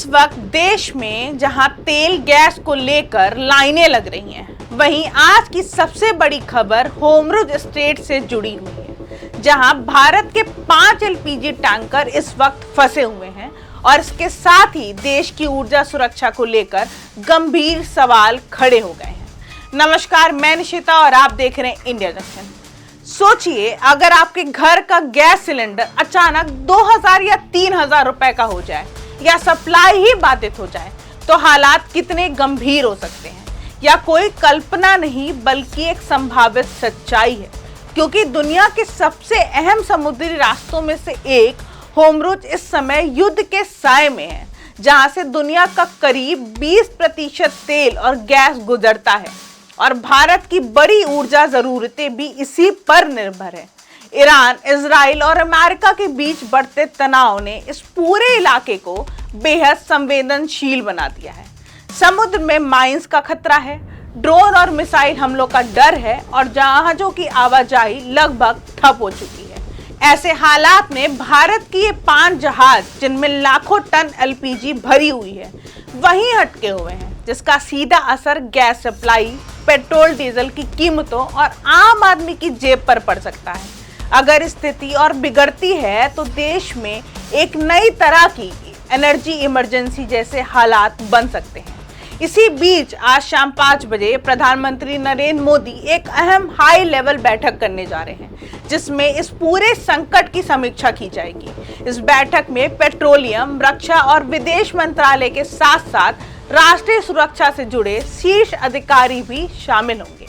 वक्त देश में जहां तेल गैस को लेकर लाइनें लग रही हैं, वहीं आज की सबसे बड़ी खबर होर्मुज़ स्ट्रेट से जुड़ी हुई है, जहां भारत के 5 एलपीजी टैंकर इस वक्त फंसे हुए हैं और इसके साथ ही देश की ऊर्जा सुरक्षा को लेकर गंभीर सवाल खड़े हो गए हैं। नमस्कार, मैं निशिता और आप देख रहे हैं इंडिया जंक्शन। सोचिए, अगर आपके घर का गैस सिलेंडर अचानक 2000 या 3000 रुपए का हो जाए या सप्लाई ही बाधित हो जाए तो हालात कितने गंभीर हो सकते हैं। या कोई कल्पना नहीं बल्कि एक संभावित सच्चाई है, क्योंकि दुनिया के सबसे अहम समुद्री रास्तों में से एक होर्मुज़ इस समय युद्ध के साए में है, जहां से दुनिया का करीब 20% तेल और गैस गुजरता है और भारत की बड़ी ऊर्जा जरूरतें भी इसी पर निर्भर है। ईरान, इजराइल और अमेरिका के बीच बढ़ते तनाव ने इस पूरे इलाके को बेहद संवेदनशील बना दिया है। समुद्र में माइंस का खतरा है, ड्रोन और मिसाइल हमलों का डर है और जहाजों की आवाजाही लगभग ठप हो चुकी है। ऐसे हालात में भारत की ये 5 जहाज, जिनमें लाखों टन एलपीजी भरी हुई है, वहीं अटके हुए हैं, जिसका सीधा असर गैस सप्लाई, पेट्रोल डीजल की कीमतों और आम आदमी की जेब पर पड़ सकता है। अगर स्थिति और बिगड़ती है तो देश में एक नई तरह की एनर्जी इमरजेंसी जैसे हालात बन सकते हैं। इसी बीच आज शाम 5 बजे प्रधानमंत्री नरेंद्र मोदी एक अहम हाई लेवल बैठक करने जा रहे हैं, जिसमें इस पूरे संकट की समीक्षा की जाएगी। इस बैठक में पेट्रोलियम, रक्षा और विदेश मंत्रालय के साथ साथ राष्ट्रीय सुरक्षा से जुड़े शीर्ष अधिकारी भी शामिल होंगे।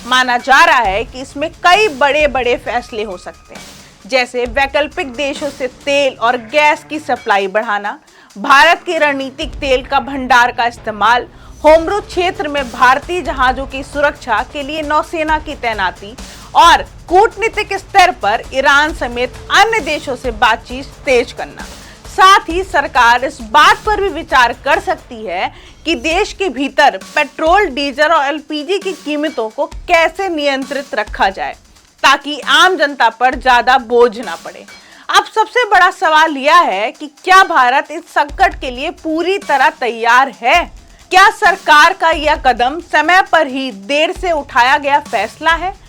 माना जा रहा है कि इसमें कई बड़े फैसले हो सकते हैं, जैसे वैकल्पिक देशों से तेल और गैस की सप्लाई बढ़ाना, भारत के रणनीतिक तेल का भंडार का इस्तेमाल, होर्मुज़ क्षेत्र में भारतीय जहाजों की सुरक्षा के लिए नौसेना की तैनाती और कूटनीतिक स्तर पर ईरान समेत अन्य देशों से बातचीत तेज करना। साथ ही सरकार इस बात पर भी विचार कर सकती है कि देश के भीतर पेट्रोल, डीजल और एलपीजी की कीमतों को कैसे नियंत्रित रखा जाए ताकि आम जनता पर ज्यादा बोझ ना पड़े। अब सबसे बड़ा सवाल यह है कि क्या भारत इस संकट के लिए पूरी तरह तैयार है? क्या सरकार का यह कदम समय पर ही देर से उठाया गया फैसला है?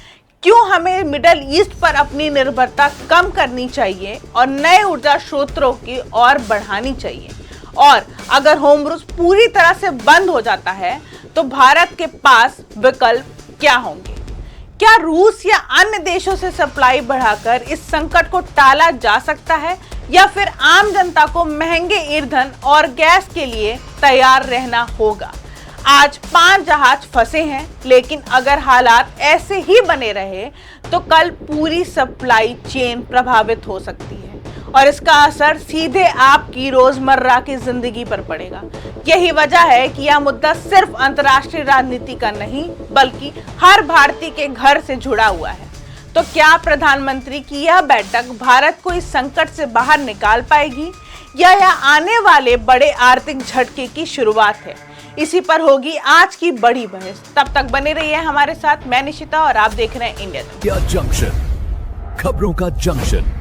क्यों हमें मिडिल ईस्ट पर अपनी निर्भरता कम करनी चाहिए और नए ऊर्जा स्रोतों की ओर बढ़ानी चाहिए? और अगर होर्मुज़ पूरी तरह से बंद हो जाता है तो भारत के पास विकल्प क्या होंगे? क्या रूस या अन्य देशों से सप्लाई बढ़ाकर इस संकट को टाला जा सकता है, या फिर आम जनता को महंगे ईंधन और गैस के लिए तैयार रहना होगा? आज 5 जहाज फंसे हैं, लेकिन अगर हालात ऐसे ही बने रहे तो कल पूरी सप्लाई चेन प्रभावित हो सकती है और इसका असर सीधे आपकी रोजमर्रा की जिंदगी पर पड़ेगा। यही वजह है कि यह मुद्दा सिर्फ अंतर्राष्ट्रीय राजनीति का नहीं बल्कि हर भारतीय के घर से जुड़ा हुआ है। तो क्या प्रधानमंत्री की यह बैठक भारत को इस संकट से बाहर निकाल पाएगी, या यह आने वाले बड़े आर्थिक झटके की शुरुआत है? इसी पर होगी आज की बड़ी बहस। तब तक बने रहिए हमारे साथ। मैं निशिता और आप देख रहे हैं इंडिया जंक्शन, खबरों का जंक्शन।